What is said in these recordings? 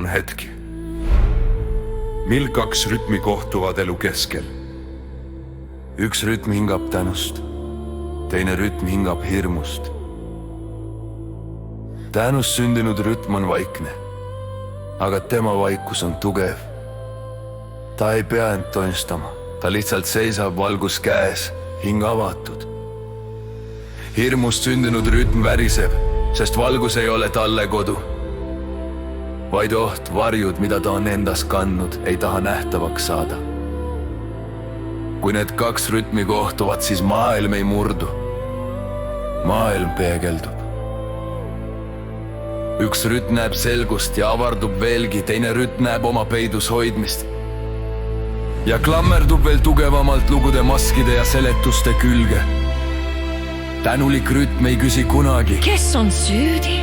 on hetki, mil kaks rütmi kohtuvad elu keskel. Üks rütm hingab tänust, teine rütm hingab hirmust. Tänust sündinud rütm on vaikne, aga tema vaikus on tugev. Ta ei pea end toimstama, ta lihtsalt seisab valgus käes, hing avatud. Hirmust sündinud rütm väriseb, sest valgus ei ole talle kodu. Vaid oht, varjud, mida ta on endas kandnud, ei taha nähtavaks saada. Kui need kaks rütmi kohtuvad, siis maailm ei murdu. Maailm peegeldub. Üks rütm näeb selgust ja avardub veelgi, teine rütm näeb oma peidus hoidmist. Ja klammerdub veel tugevamalt lugude maskide ja seletuste külge. Tänulik rütm ei küsi kunagi. Kes on süüdi?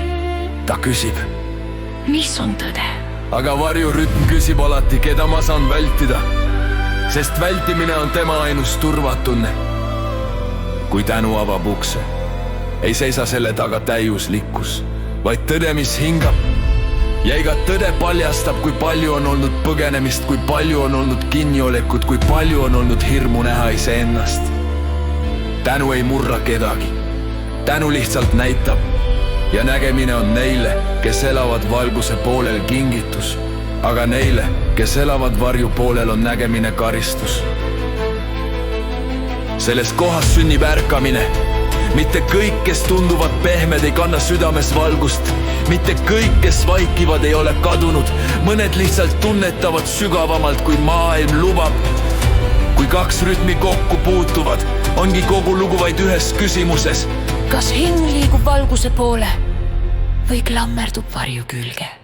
Ta küsib. Mis on tõde? Aga varjurütm küsib alati, keda ma saan vältida, sest vältimine on tema ainus turvatunne. Kui tänu avab ukse, ei seisa selle taga täiuslikkus, vaid tõde, mis hingab. Ja iga tõde paljastab, kui palju on olnud põgenemist, kui palju on olnud kinniolekut, kui palju on olnud hirmu näha iseennast. Tänu ei murra kedagi. Tänu lihtsalt näitab. Ja nägemine on neile, kes elavad valguse poolel kingitus. Aga neile, kes elavad varju poolel, on nägemine karistus. Selles kohas sünnib ärkamine. Mitte kõik, kes tunduvad pehmed, ei kanna südames valgust. Mitte kõik, kes vaikivad, ei ole kadunud. Mõned lihtsalt tunnetavad sügavamalt, kui maailm lubab. Kui kaks rütmi kokku puutuvad, ongi kogu lugu vaid ühes küsimuses. Kas hing liigub valguse poole või klammerdub varju külge?